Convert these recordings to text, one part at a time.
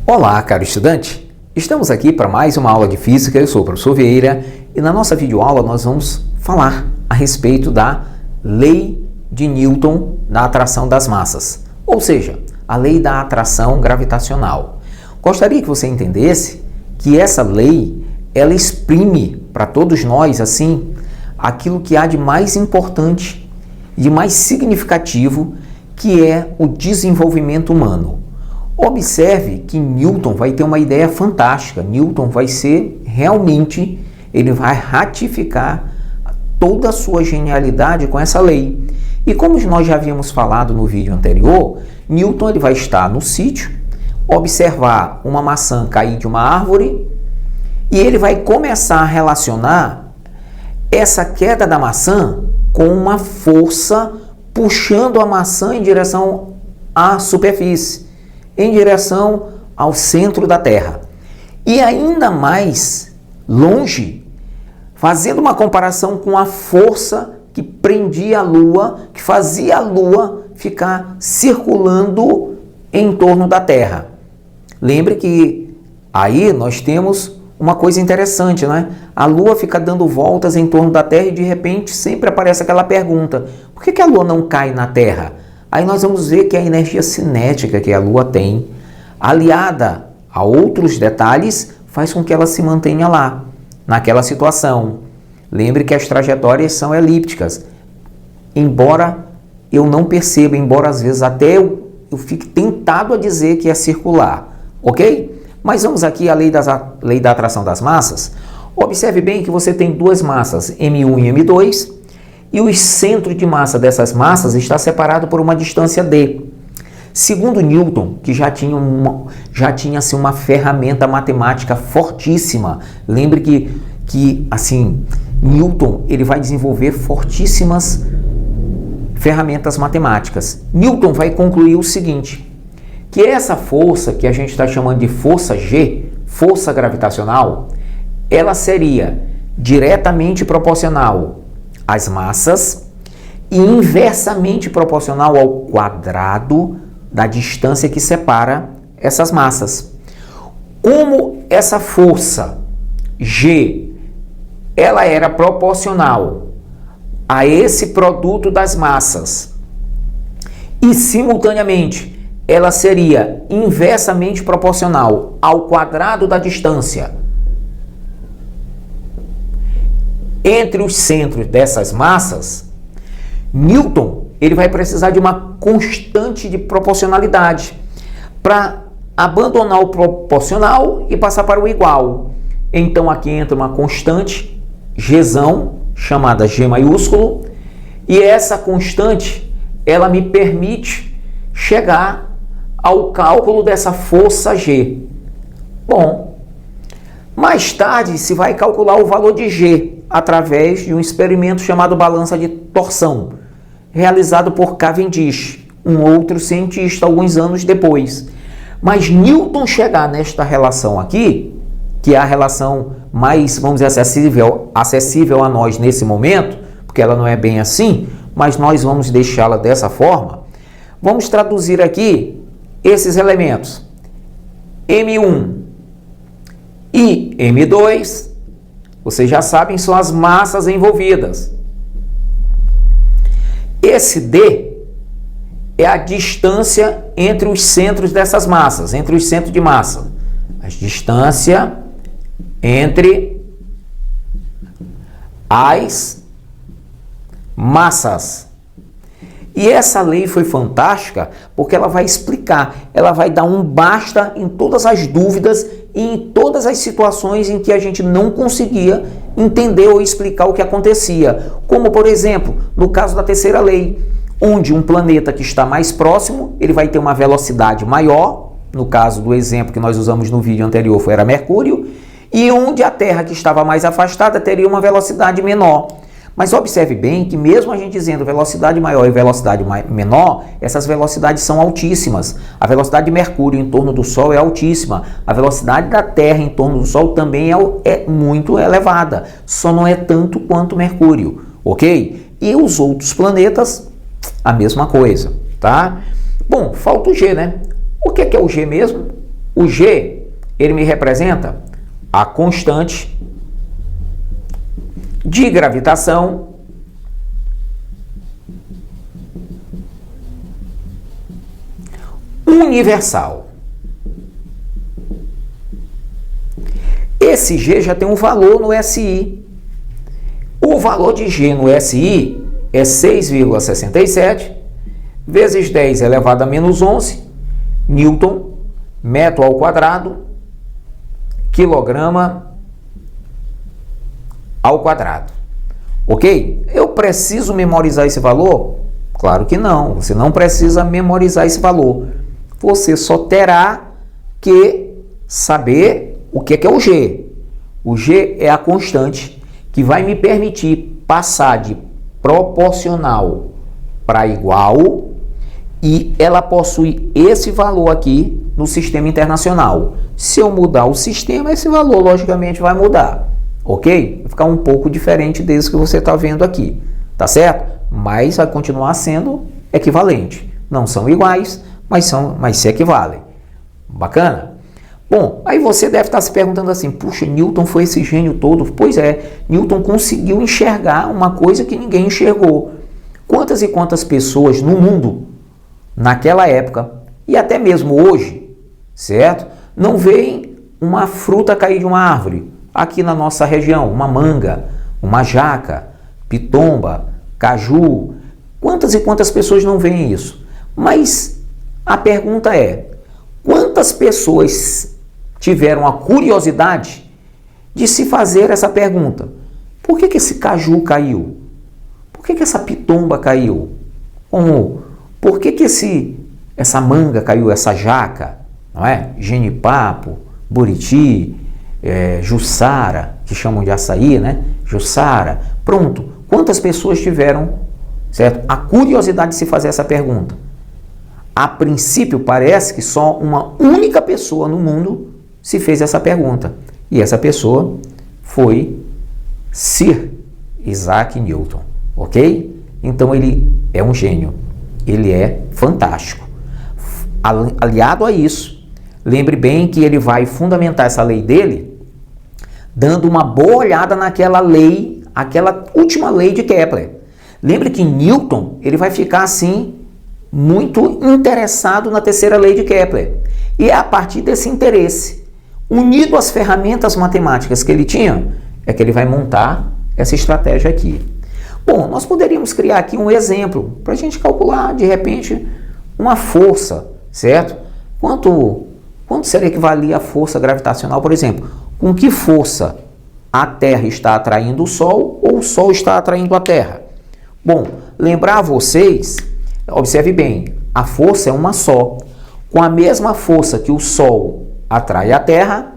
Olá, caro estudante! Estamos aqui para mais uma aula de Física. Eu sou o professor Vieira e na nossa videoaula nós vamos falar a respeito da Lei de Newton da atração das massas, ou seja, a Lei da atração gravitacional. Gostaria que você entendesse que essa lei, ela exprime para todos nós, assim, aquilo que há de mais importante e de mais significativo, que é o desenvolvimento humano. Observe que Newton vai ter uma ideia fantástica. Newton vai ser realmente, ele vai ratificar toda a sua genialidade com essa lei. E como nós já havíamos falado no vídeo anterior, Newton ele vai estar no sítio, observar uma maçã cair de uma árvore e ele vai começar a relacionar essa queda da maçã com uma força puxando a maçã em direção à superfície, em direção ao centro da Terra. E ainda mais longe, fazendo uma comparação com a força que prendia a Lua, que fazia a Lua ficar circulando em torno da Terra. Lembre que aí nós temos uma coisa interessante, né? A Lua fica dando voltas em torno da Terra e de repente sempre aparece aquela pergunta: por que a Lua não cai na Terra? Aí nós vamos ver que a energia cinética que a Lua tem, aliada a outros detalhes, faz com que ela se mantenha lá, naquela situação. Lembre que as trajetórias são elípticas. Embora eu não perceba, embora às vezes até eu fique tentado a dizer que é circular, ok? Mas vamos aqui à lei da atração das massas. Observe bem que você tem duas massas, M1 e M2, e o centro de massa dessas massas está separado por uma distância d. Segundo Newton, que já tinha assim, uma ferramenta matemática fortíssima. Lembre que assim, Newton ele vai desenvolver fortíssimas ferramentas matemáticas. Newton vai concluir o seguinte, que essa força que a gente está chamando de força G, força gravitacional, ela seria diretamente proporcional às massas e inversamente proporcional ao quadrado da distância que separa essas massas. Como essa força G, ela era proporcional a esse produto das massas e simultaneamente ela seria inversamente proporcional ao quadrado da distância entre os centros dessas massas, Newton ele vai precisar de uma constante de proporcionalidade para abandonar o proporcional e passar para o igual. Então aqui entra uma constante Gzão, chamada G maiúsculo, e essa constante ela me permite chegar ao cálculo dessa força G. Bom, mais tarde se vai calcular o valor de G através de um experimento chamado balança de torção, realizado por Cavendish, um outro cientista, alguns anos depois. Mas Newton chegar nesta relação aqui, que é a relação mais, vamos dizer, acessível a nós nesse momento, porque ela não é bem assim, mas nós vamos deixá-la dessa forma. Vamos traduzir aqui esses elementos. M1 e M2, vocês já sabem, são as massas envolvidas. Esse D é a distância entre os centros dessas massas, entre os centros de massa. A distância entre as massas. E essa lei foi fantástica porque ela vai explicar, ela vai dar um basta em todas as dúvidas e em todas as situações em que a gente não conseguia entender ou explicar o que acontecia. Como, por exemplo, no caso da terceira lei, onde um planeta que está mais próximo, ele vai ter uma velocidade maior, no caso do exemplo que nós usamos no vídeo anterior, era Mercúrio, e onde a Terra que estava mais afastada teria uma velocidade menor. Mas observe bem que mesmo a gente dizendo velocidade maior e velocidade menor, essas velocidades são altíssimas. A velocidade de Mercúrio em torno do Sol é altíssima. A velocidade da Terra em torno do Sol também é muito elevada. Só não é tanto quanto Mercúrio, ok? E os outros planetas, a mesma coisa, tá? Bom, falta o G, né? O que é o G mesmo? O G, ele me representa a constante de gravitação universal. Esse G já tem um valor no SI. O valor de G no SI é 6,67 vezes 10 elevado a menos 11 Newton, metro ao quadrado, quilograma ao quadrado. Ok? Eu preciso memorizar esse valor? Claro que não. Você não precisa memorizar esse valor. Você só terá que saber o que é o G. O G é a constante que vai me permitir passar de proporcional para igual, e ela possui esse valor aqui no sistema internacional. Se eu mudar o sistema, esse valor logicamente vai mudar, ok? Vai ficar um pouco diferente desse que você está vendo aqui, tá certo? Mas vai continuar sendo equivalente. Não são iguais, mas se equivalem. Bacana? Bom, aí você deve estar se perguntando assim, puxa, Newton foi esse gênio todo? Pois é, Newton conseguiu enxergar uma coisa que ninguém enxergou. Quantas e quantas pessoas no mundo, naquela época, e até mesmo hoje, certo? Não veem uma fruta cair de uma árvore. Aqui na nossa região, uma manga, uma jaca, pitomba, caju. Quantas e quantas pessoas não veem isso? Mas a pergunta é, quantas pessoas tiveram a curiosidade de se fazer essa pergunta? Por que esse caju caiu? Por que essa pitomba caiu? Por que essa manga caiu, essa jaca? Não é? Genipapo, buriti, jussara, que chamam de açaí, né? Jussara. Pronto. Quantas pessoas tiveram, certo, a curiosidade de se fazer essa pergunta? A princípio, parece que só uma única pessoa no mundo se fez essa pergunta. E essa pessoa foi Sir Isaac Newton, ok? Então ele é um gênio, ele é fantástico. Aliado a isso, lembre bem que ele vai fundamentar essa lei dele dando uma boa olhada naquela lei, aquela última lei de Kepler. Lembre que Newton, ele vai ficar assim muito interessado na terceira lei de Kepler. E é a partir desse interesse, unido às ferramentas matemáticas que ele tinha, é que ele vai montar essa estratégia aqui. Bom, nós poderíamos criar aqui um exemplo para a gente calcular, de repente, uma força, certo? Quanto seria que valia a força gravitacional, por exemplo? Com que força a Terra está atraindo o Sol ou o Sol está atraindo a Terra? Bom, lembrar a vocês, observe bem, a força é uma só. Com a mesma força que o Sol atrai a Terra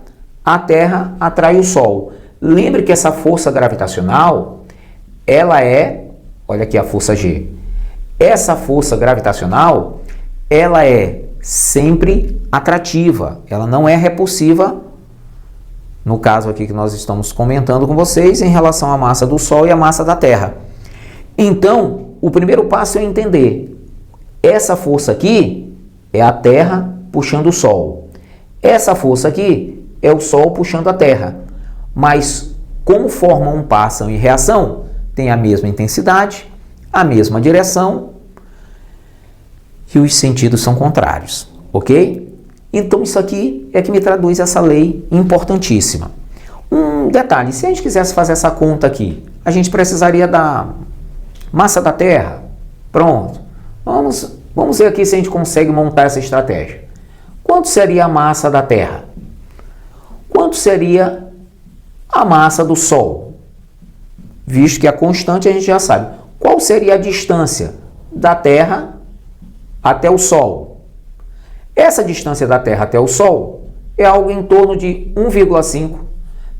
atrai o Sol. Lembre que essa força gravitacional, ela é, olha aqui a força G. Essa força gravitacional, ela é sempre atrativa, ela não é repulsiva, no caso aqui que nós estamos comentando com vocês, em relação à massa do Sol e à massa da Terra. Então, o primeiro passo é entender, essa força aqui é a Terra puxando o Sol. Essa força aqui é o Sol puxando a Terra. Mas, como formam um par ação e reação, tem a mesma intensidade, a mesma direção e os sentidos são contrários, ok? Então, isso aqui é que me traduz essa lei importantíssima. Um detalhe, se a gente quisesse fazer essa conta aqui, a gente precisaria da massa da Terra. Pronto. Vamos ver aqui se a gente consegue montar essa estratégia. Quanto seria a massa da Terra? Quanto seria a massa do Sol? Visto que a constante a gente já sabe. Qual seria a distância da Terra até o Sol? Essa distância da Terra até o Sol é algo em torno de 1,5,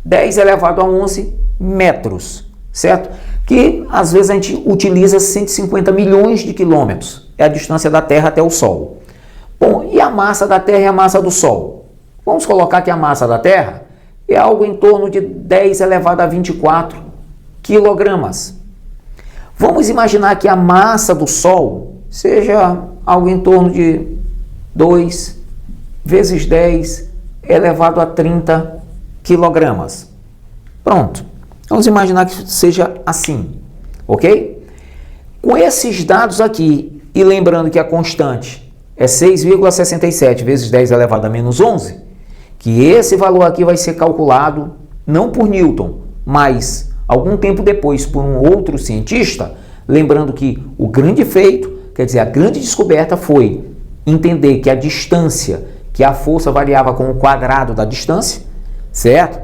10 elevado a 11 metros, certo? Que às vezes a gente utiliza 150 milhões de quilômetros. É a distância da Terra até o Sol. Bom, e a massa da Terra e a massa do Sol? Vamos colocar que a massa da Terra é algo em torno de 10 elevado a 24 quilogramas. Vamos imaginar que a massa do Sol seja algo em torno de 2 vezes 10 elevado a 30 quilogramas. Pronto. Vamos imaginar que seja assim, ok? Com esses dados aqui, e lembrando que a constante é 6,67 vezes 10 elevado a menos 11, que esse valor aqui vai ser calculado não por Newton, mas algum tempo depois por um outro cientista, lembrando que o grande feito, quer dizer, a grande descoberta foi entender que a distância, que a força variava com o quadrado da distância, certo?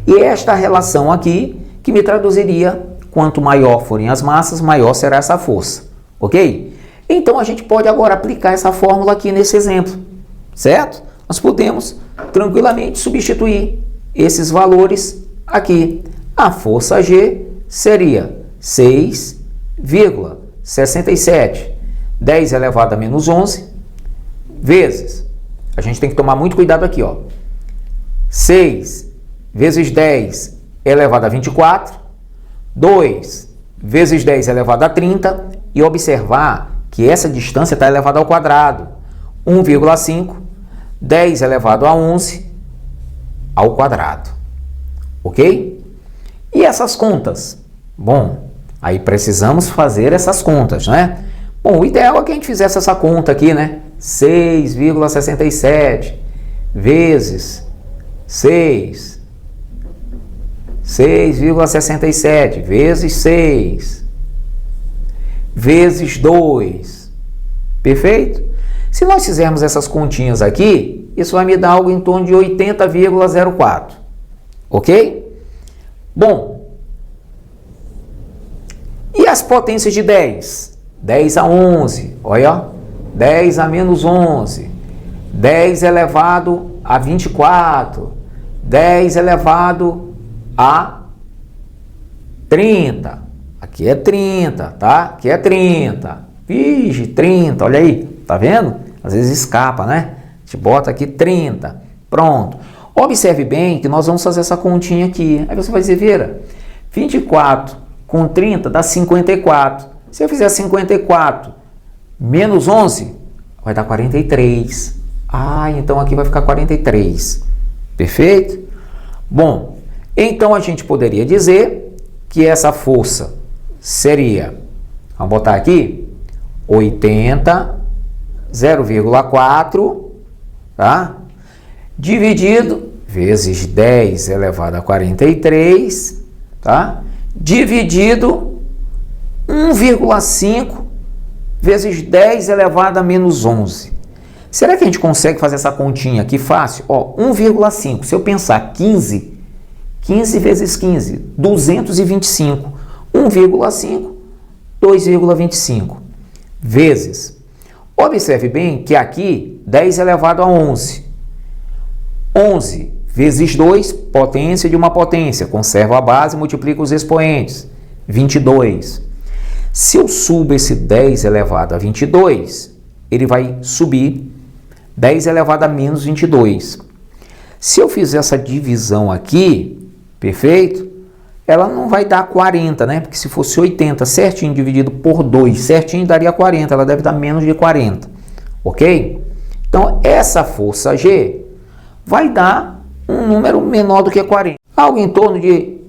E esta relação aqui, que me traduziria, quanto maior forem as massas, maior será essa força, ok? Então a gente pode agora aplicar essa fórmula aqui nesse exemplo, certo? Nós podemos tranquilamente substituir esses valores aqui. A força G seria 6,67, 10 elevado a menos 11, vezes, a gente tem que tomar muito cuidado aqui, ó, 6 vezes 10 elevado a 24, 2 vezes 10 elevado a 30, e observar que essa distância está elevada ao quadrado, 1,5, 10 elevado a 11 ao quadrado, ok? E essas contas? Bom, aí precisamos fazer essas contas, né? Bom, o ideal é que a gente fizesse essa conta aqui, né? 6,67 vezes 6,67 vezes 6 vezes 2. Perfeito? Se nós fizermos essas continhas aqui, isso vai me dar algo em torno de 80,04. Ok? Bom, e as potências de 10? 10 a 11, olha, ó, 10 a menos 11, 10 elevado a 24, 10 elevado a 30, aqui é 30, tá? Aqui é 30, vixe, 30, olha aí, tá vendo? Às vezes escapa, né? A gente bota aqui 30, pronto. Observe bem que nós vamos fazer essa continha aqui. Aí você vai dizer, Vera, 24 com 30 dá 54. Se eu fizer 54 menos 11, vai dar 43. Ah, então aqui vai ficar 43. Perfeito? Bom, então a gente poderia dizer que essa força seria, vamos botar aqui, 80, 0,4, tá? Dividido vezes 10 elevado a 43, tá? Dividido 1,5 vezes 10 elevado a menos 11. Será que a gente consegue fazer essa continha aqui fácil? Ó, 1,5, se eu pensar 15 vezes 15, 225. 1,5, 2,25. Vezes. Observe bem que aqui 10 elevado a 11. 11 vezes 2, potência de uma potência. Conservo a base e multiplico os expoentes. 22. Se eu subo esse 10 elevado a 22, ele vai subir 10 elevado a menos 22. Se eu fizer essa divisão aqui, perfeito? Ela não vai dar 40, né? Porque se fosse 80 certinho dividido por 2, certinho daria 40. Ela deve dar menos de 40, ok? Então, essa força G vai dar um número menor do que 40. Algo em torno de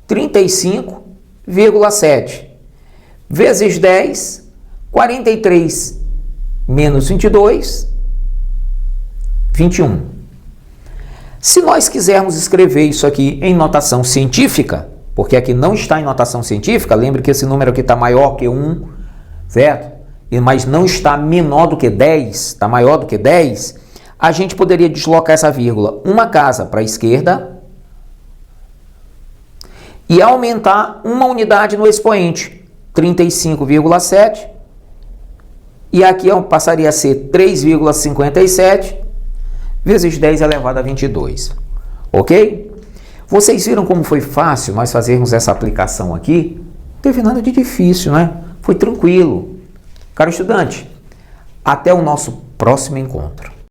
35,7 vezes 10, 43 menos 22, 21. Se nós quisermos escrever isso aqui em notação científica, porque aqui não está em notação científica, lembre que esse número aqui está maior que 1, certo? Mas não está menor do que 10, está maior do que 10, a gente poderia deslocar essa vírgula uma casa para a esquerda e aumentar uma unidade no expoente, 35,7, e aqui passaria a ser 3,57 vezes 10 elevado a 22, ok? Vocês viram como foi fácil nós fazermos essa aplicação aqui? Não teve nada de difícil, né? Foi tranquilo. Caro estudante, até o nosso próximo encontro.